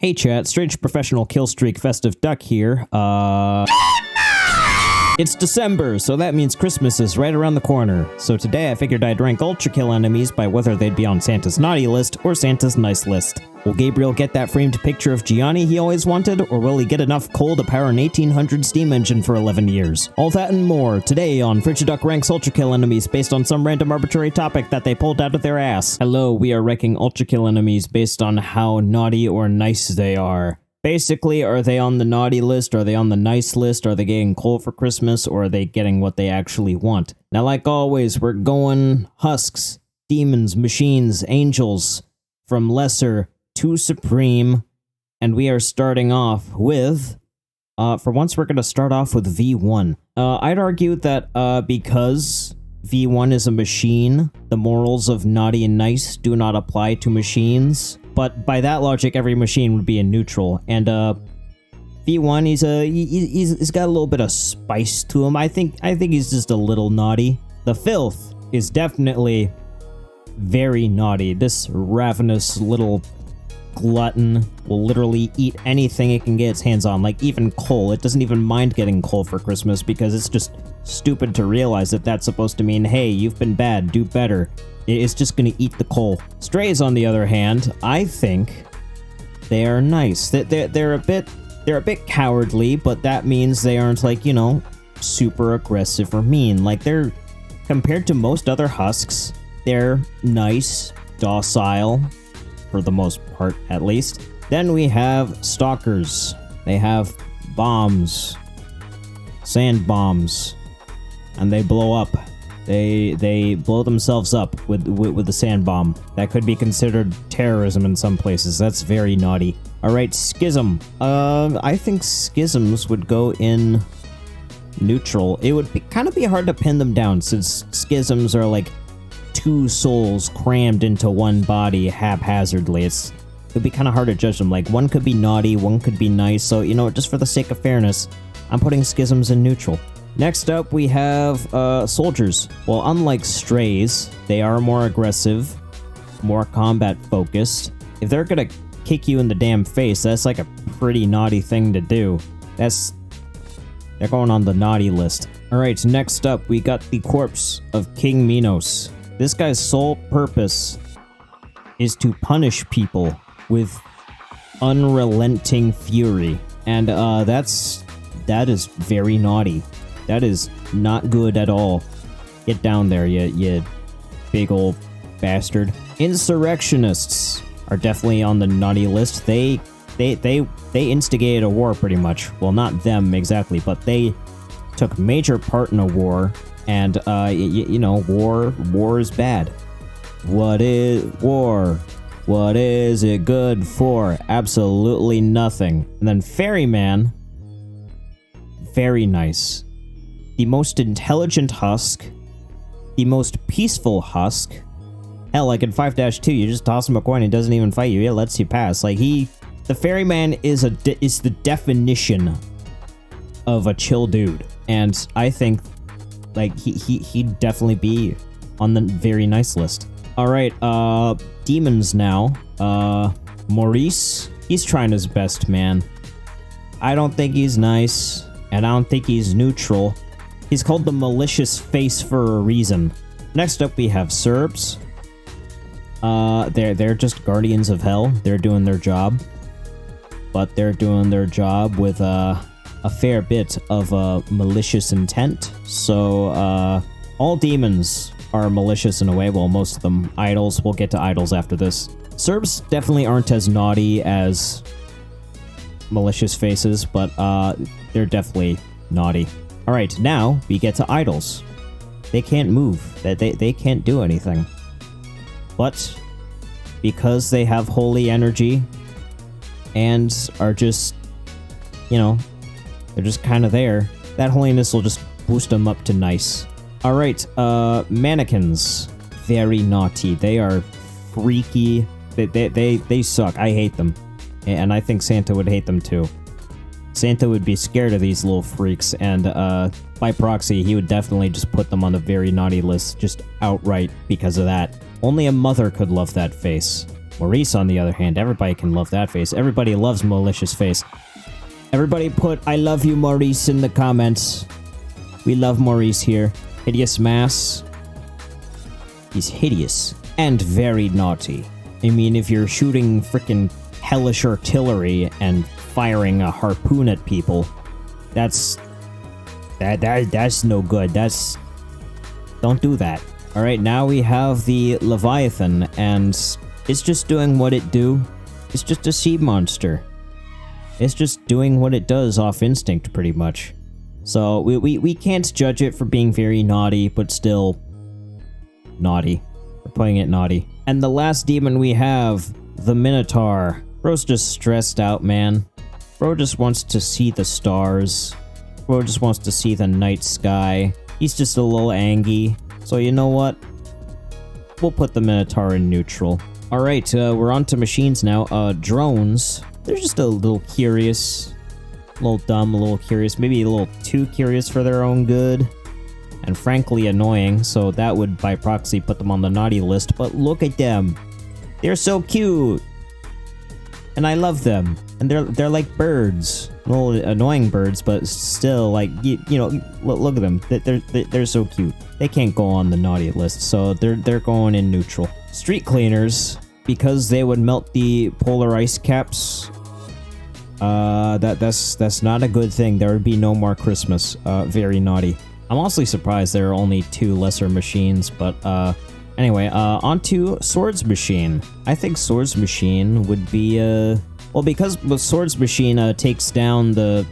Hey chat, Strange Professional Killstreak Festive Duck here. It's December, so that means Christmas is right around the corner. So today I figured I'd rank ULTRAKILL enemies by whether they'd be on Santa's naughty list or Santa's nice list. Will Gabriel get that framed picture of Gianni he always wanted, or will he get enough coal to power an 1800 steam engine for 11 years? All that and more, today on Duck ranks ULTRAKILL enemies based on some random arbitrary topic that they pulled out of their ass. Hello, we are ranking ULTRAKILL enemies based on how naughty or nice they are. Basically, are they on the naughty list, are they on the nice list, are they getting coal for Christmas, or are they getting what they actually want? Now, like always, we're going husks, demons, machines, angels, from lesser to supreme, and we are starting off with, for once we're going to start off with V1. I'd argue that because V1 is a machine, the morals of naughty and nice do not apply to machines. But by that logic, every machine would be in neutral. And V1, he's got a little bit of spice to him. I think he's just a little naughty. The filth is definitely very naughty. This ravenous little glutton will literally eat anything it can get its hands on, like even coal. It doesn't even mind getting coal for Christmas because it's just stupid to realize that that's supposed to mean, hey, you've been bad, do better. It's just gonna eat the coal. Strays, on the other hand, I think they are nice. They're a bit cowardly, but that means they aren't, like, you know, super aggressive or mean. Like, they're, compared to most other husks, they're nice, docile, for the most part, at least. Then we have stalkers. They have bombs, sand bombs, and they blow up. They blow themselves up with the sand bomb. That could be considered terrorism in some places. That's very naughty. All right, schism. I think schisms would go in neutral. It would kind of be hard to pin them down since schisms are like two souls crammed into one body haphazardly. It'd be kind of hard to judge them. Like, one could be naughty, one could be nice. So, you know, just for the sake of fairness, I'm putting schisms in neutral. Next up, we have soldiers. Well, unlike strays, they are more aggressive, more combat-focused. If they're gonna kick you in the damn face, that's like a pretty naughty thing to do. They're going on the naughty list. Alright, next up, we got the corpse of King Minos. This guy's sole purpose is to punish people with unrelenting fury. And that is very naughty. That is not good at all. Get down there, you big old bastard. Insurrectionists are definitely on the naughty list. They instigated a war pretty much. Well, not them exactly, but they took major part in a war. And you know, war is bad. What is war? What is it good for? Absolutely nothing. And then ferryman, very nice. The most intelligent husk, the most peaceful husk. Hell, like in 5-2, you just toss him a coin and doesn't even fight you. It lets you pass. Like, the ferryman is the definition of a chill dude, and I think, like, he'd definitely be on the very nice list. All right, demons now. Maurice, he's trying his best, man. I don't think he's nice, and I don't think he's neutral. He's called the malicious face for a reason. Next up, we have Serbs. They're just guardians of hell. They're doing their job, but they're doing their job with a fair bit of malicious intent. So all demons are malicious in a way. Well, most of them. Idols. We'll get to idols after this. Serbs definitely aren't as naughty as malicious faces, but they're definitely naughty. All right, now we get to idols. They can't move. They can't do anything. But because they have holy energy and are just, you know, they're just kind of there, that holiness will just boost them up to nice. All right, mannequins, very naughty. They are freaky. They suck. I hate them, and I think Santa would hate them too. Santa would be scared of these little freaks, and by proxy, he would definitely just put them on the very naughty list, just outright because of that. Only a mother could love that face. Maurice, on the other hand, everybody can love that face. Everybody loves malicious face. Everybody put "I love you, Maurice" in the comments. We love Maurice here. Hideous Mass. He's hideous and very naughty. I mean, if you're shooting frickin' hellish artillery and firing a harpoon at people, that's no good. Don't do that. All right, now we have the Leviathan, and it's just doing what it do. It's just a sea monster. It's just doing what it does off instinct, pretty much. So we can't judge it for being very naughty, but still naughty. We're playing it naughty. And the last demon we have, the Minotaur. Bro's just stressed out, man. Bro just wants to see the stars. Bro just wants to see the night sky. He's just a little angry. So you know what? We'll put the Minotaur in neutral. Alright, we're on to machines now. Drones. They're just a little curious. A little dumb, a little curious. Maybe a little too curious for their own good. And frankly annoying, so that would by proxy put them on the naughty list. But look at them. They're so cute. And I love them. And they're like birds. Little annoying birds, but still, like, you know, look at them. They're so cute. They can't go on the naughty list, so they're going in neutral. Street cleaners, because they would melt the polar ice caps. That's not a good thing. There would be no more Christmas. Very naughty. I'm honestly surprised there are only 2 lesser machines, but anyway, onto Swords Machine. I think Swords Machine would be well, because the Swords Machine takes down the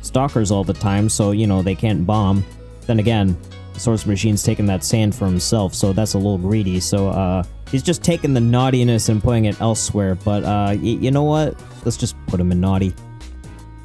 stalkers all the time, so you know they can't bomb. Then again, Swords Machine's taking that sand for himself, so that's a little greedy. So he's just taking the naughtiness and putting it elsewhere. But you know what? Let's just put him in naughty.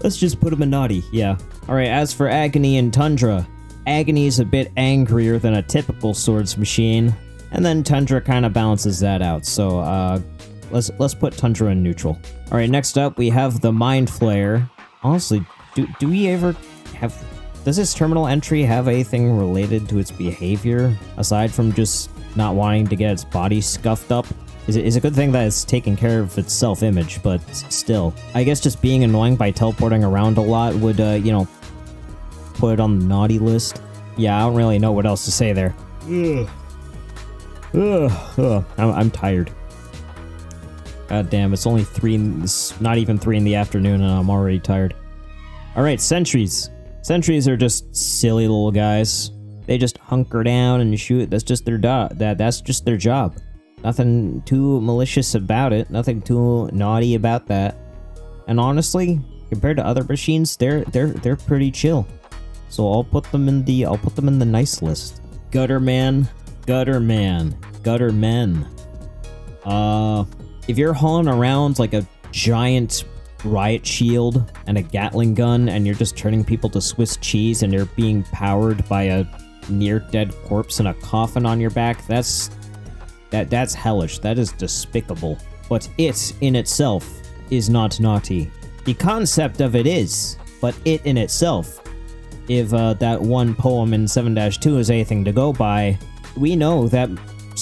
Let's just put him in naughty. Yeah. All right. As for Agony and Tundra. Agony's a bit angrier than a typical Swords Machine, and then Tundra kind of balances that out, so let's put Tundra in neutral. Alright, next up we have the Mind Flayer. Honestly, do we ever have... Does this terminal entry have anything related to its behavior, aside from just not wanting to get its body scuffed up? It's a good thing that it's taking care of its self-image, but still. I guess just being annoying by teleporting around a lot would, you know, put it on the naughty list. Yeah, I don't really know what else to say there. I'm tired. God damn, it's only 3, it's not even 3 in the afternoon and I'm already tired. Alright, sentries. Sentries are just silly little guys. They just hunker down and shoot. That's just their that's just their job. Nothing too malicious about it. Nothing too naughty about that. And honestly, compared to other machines, they're pretty chill. So I'll put them in the nice list. Gutterman, Gutterman, Guttermen. If you're hauling around like a giant riot shield and a Gatling gun and you're just turning people to Swiss cheese and you're being powered by a near dead corpse in a coffin on your back, that's hellish. That is despicable. But it in itself is not naughty. The concept of it is, but it in itself, if that one poem in 7-2 is anything to go by, we know that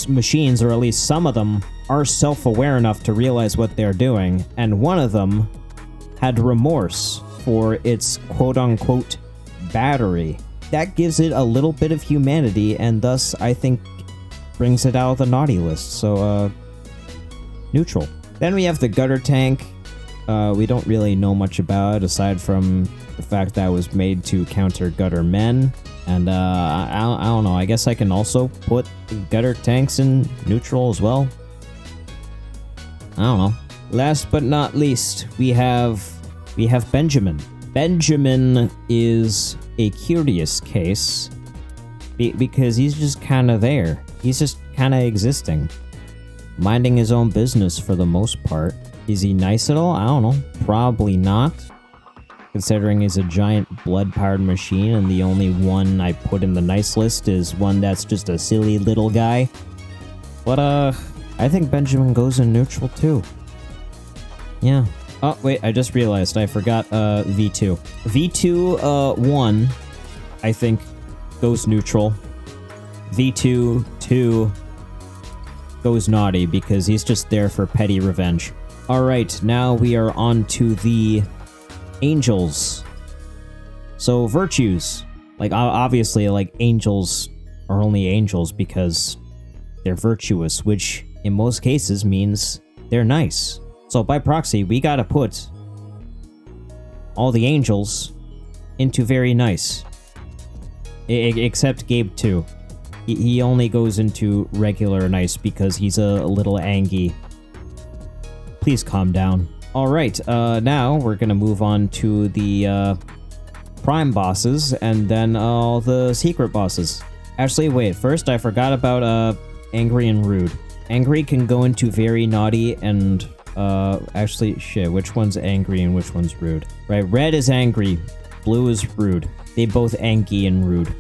machines, or at least some of them, are self-aware enough to realize what they're doing, and one of them had remorse for its quote-unquote battery. That gives it a little bit of humanity, and thus, I think, brings it out of the naughty list, so, neutral. Then we have the gutter tank. We don't really know much about it, aside from the fact that it was made to counter gutter men. And I don't know, I guess I can also put the gutter tanks in neutral as well. I don't know. Last but not least, we have Benjamin. Benjamin is a curious case because he's just kind of there. He's just kind of existing, minding his own business for the most part. Is he nice at all? I don't know. Probably not, considering he's a giant blood-powered machine, and the only one I put in the nice list is one that's just a silly little guy. But, I think Benjamin goes in neutral, too. Yeah. Oh, wait, I just realized I forgot, V2. V2, 1, I think, goes neutral. V2, 2, goes naughty because he's just there for petty revenge. Alright, now we are on to the angels. So, virtues. Like, obviously, like, angels are only angels because they're virtuous, which in most cases means they're nice. So, by proxy, we gotta put all the angels into very nice. Except Gabe, too. He only goes into regular nice because he's a little angy. Please calm down. Alright, now we're gonna move on to the prime bosses and then all the secret bosses. Actually, wait, first I forgot about angry and rude. Angry can go into very naughty and actually, shit, which one's angry and which one's rude? Right, red is angry, blue is rude. They both angy and rude.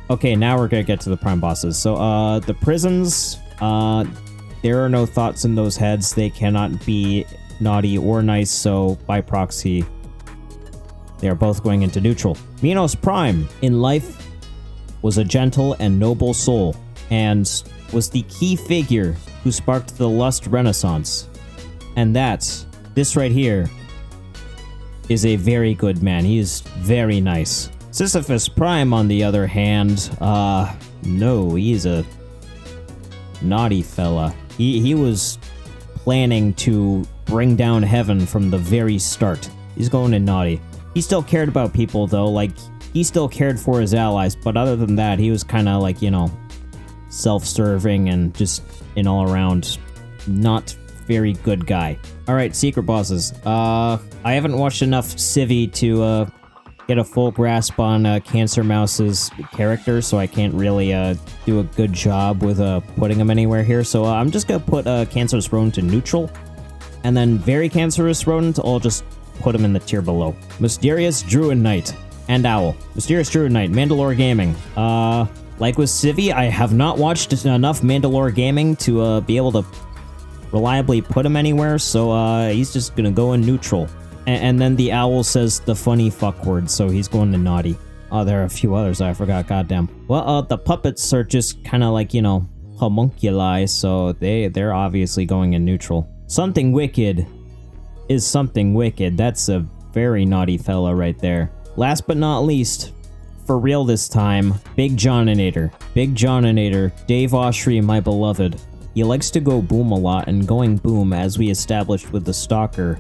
Okay, now we're gonna get to the prime bosses. So, the prisons, there are no thoughts in those heads. They cannot be naughty or nice, so by proxy, they are both going into neutral. Minos Prime, in life, was a gentle and noble soul, and was the key figure who sparked the lust renaissance. And this right here, is a very good man. He is very nice. Sisyphus Prime, on the other hand, no, he's a naughty fella. He was planning to bring down heaven from the very start. He's going in naughty. He still cared about people, though. Like, he still cared for his allies, but other than that, he was kind of like, you know, self-serving and just an all-around not very good guy. Alright, secret bosses. I haven't watched enough Civvy to get a full grasp on Cancer Mouse's character, so I can't really do a good job with putting him anywhere here. So I'm just gonna put Cancerous Rodent to neutral, and then Very Cancerous Rodent, I'll just put him in the tier below. Mysterious Druid Knight and Owl. Mysterious Druid Knight, Mandalore Gaming. Like with Civvy, I have not watched enough Mandalore Gaming to be able to reliably put him anywhere, so he's just gonna go in neutral. And then the owl says the funny fuck word, so he's going to naughty. Oh, there are a few others I forgot, goddamn. Well, the puppets are just kind of like, you know, homunculi, so they're obviously going in neutral. Something wicked is something wicked. That's a very naughty fella right there. Last but not least, for real this time, Big Johninator. Big Johninator, Dave Oshry, my beloved. He likes to go boom a lot, and going boom, as we established with the Stalker,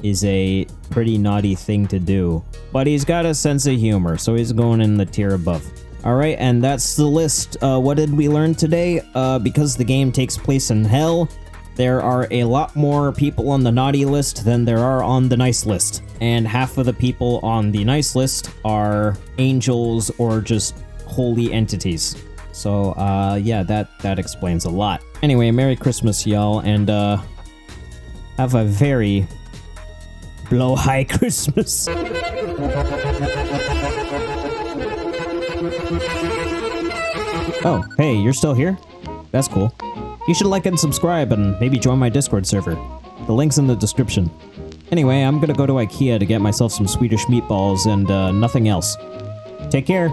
is a pretty naughty thing to do. But he's got a sense of humor, so he's going in the tier above. Alright, and that's the list. What did we learn today? Because the game takes place in hell, there are a lot more people on the naughty list than there are on the nice list. And half of the people on the nice list are angels or just holy entities. So, yeah, that explains a lot. Anyway, Merry Christmas, y'all, and, have a very blow high Christmas. Oh, hey, you're still here? That's cool. You should like and subscribe and maybe join my Discord server. The link's in the description. Anyway, I'm gonna go to IKEA to get myself some Swedish meatballs and nothing else. Take care.